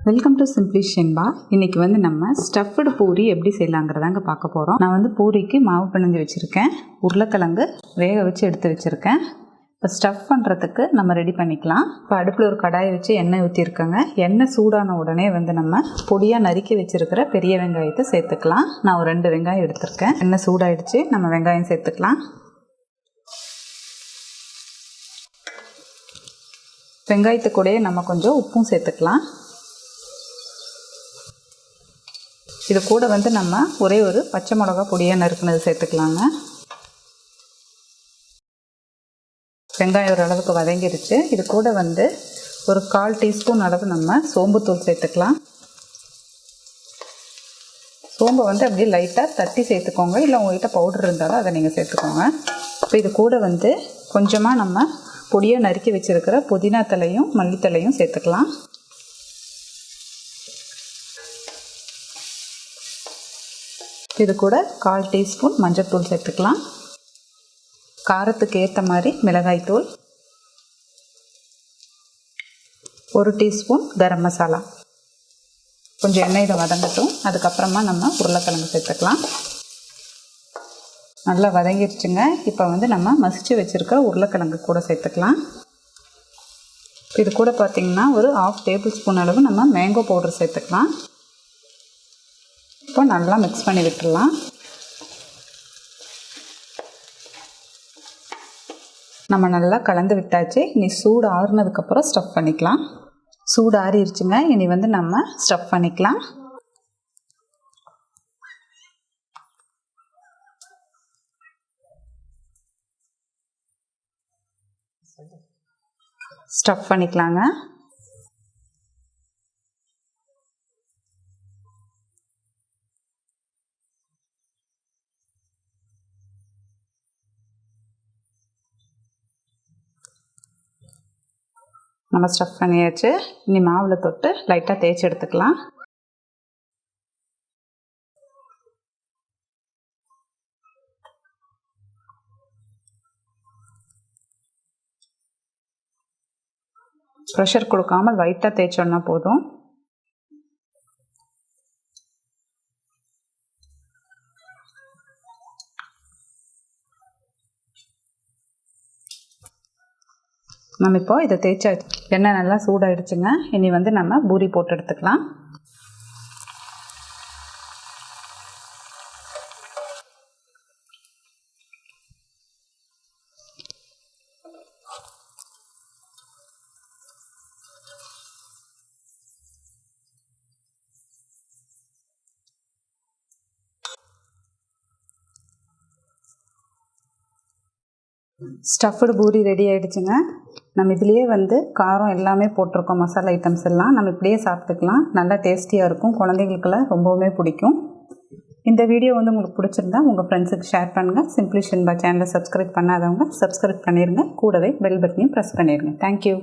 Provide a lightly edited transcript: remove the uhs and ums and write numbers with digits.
Welcome to simply Shenba. இன்றைக்கி நம்ம stuffed puri எப்படி செய்யலாங்கிறதாங்க பார்க்க போகிறோம். நான் பூரிக்கு மாவு பிணைஞ்சு வச்சுருக்கேன். உருளைக்கிழங்கு வேக வச்சு எடுத்து வச்சுருக்கேன். இப்போ ஸ்டஃப் பண்ணுறதுக்கு நம்ம ரெடி பண்ணிக்கலாம். இப்போ அடுப்பில் ஒரு கடாயை வச்சு எண்ணெய் ஊற்றிருக்கேங்க. எண்ணெய் சூடான உடனே நம்ம பொடியாக நறுக்கி வச்சுருக்கிற பெரிய வெங்காயத்தை சேர்த்துக்கலாம். நான் ஒரு 2 வெங்காயம் எடுத்திருக்கேன். எண்ணெய் சூடாகிடுச்சு, நம்ம வெங்காயம் சேர்த்துக்கலாம். வெங்காயத்துக்கூடயே நம்ம கொஞ்சம் உப்பும் சேர்த்துக்கலாம். இது கூட நம்ம ஒரே ஒரு பச்சை மிளகா பொடியாக நறுக்குனது சேர்த்துக்கலாங்க. வெங்காயம் ஒரு அளவுக்கு வதங்கிருச்சு. இது கூட ஒரு 1/4 டீஸ்பூன் அளவு நம்ம சோம்புத்தூள் சேர்த்துக்கலாம். சோம்பை அப்படியே லைட்டாக தட்டி சேர்த்துக்கோங்க, இல்லை உங்கள்கிட்ட பவுடர் இருந்தாலும் அதை நீங்கள் சேர்த்துக்கோங்க. இப்போ இது கூட கொஞ்சமாக நம்ம பொடியாக நறுக்கி வச்சுருக்கிற புதினா தலையும் மல்லித்தலையும் சேர்த்துக்கலாம். இது கூட 1/4 டீஸ்பூன் மஞ்சள்தூள் சேர்த்துக்கலாம். காரத்துக்கு ஏற்ற மாதிரி மிளகாய்த்தூள், 1 டீஸ்பூன் கரம் மசாலா. கொஞ்சம் எண்ணெயில் வதங்கட்டும். அதுக்கப்புறமா நம்ம உருளைக்கிழங்கு சேர்த்துக்கலாம். நல்லா வதங்கிடுச்சுங்க. இப்போ நம்ம மசிச்சு வச்சுருக்க உருளைக்கிழங்கு கூட சேர்த்துக்கலாம். இது கூட பார்த்திங்கன்னா ஒரு 1/2 டேபிள் ஸ்பூன் அளவு நம்ம மேங்கோ பவுடர் சேர்த்துக்கலாம். இப்போ நல்லா மிக்ஸ் பண்ணி விட்டுடலாம். நம்ம நல்லா கலந்து விட்டாச்சு. இனி சூடு ஆறுனதுக்கப்புறம் ஸ்டஃப் பண்ணிக்கலாம். சூடு ஆறிடுச்சுங்க. இனி நம்ம ஸ்டஃப் பண்ணிக்கலாம். ஸ்டஃப் பண்ணிக்கலாங்க. நம்ம ஸ்டஃப் பண்ணியாச்சு. இனி மாவில் தொட்டு லைட்டாக தேய்ச்சி எடுத்துக்கலாம். ப்ரெஷர் கொடுக்காமல் லைட்டாக தேய்ச்சோன்னா போதும். நம்ம இப்போ இதை தேய்ச்சாச்சு. எண்ணெய் நல்லா சூடாகிடுச்சுங்க. இனி நம்ம பூரி போட்டு எடுத்துக்கலாம். ஸ்டஃப்டு பூரி ரெடி ஆகிடுச்சுங்க. நம்ம இதுலேயே காரம் எல்லாமே போட்டிருக்கோம், மசாலா ஐட்டம்ஸ் எல்லாம். நம்ம இப்படியே சாப்பிட்டுக்கலாம். நல்லா டேஸ்டியாக இருக்கும். குழந்தைங்களுக்கெல்லாம் ரொம்பவுமே பிடிக்கும். இந்த வீடியோ உங்களுக்கு பிடிச்சிருந்தா உங்கள் ஃப்ரெண்ட்ஸுக்கு ஷேர் பண்ணுங்கள். சிம்பிளி ஷென்பா சேனலை சப்ஸ்கிரைப் பண்ணாதவங்க சப்ஸ்கிரைப் பண்ணிடுங்க. கூடவே பெல் பட்டனையும் ப்ரெஸ் பண்ணிடுங்க. தேங்க்யூ.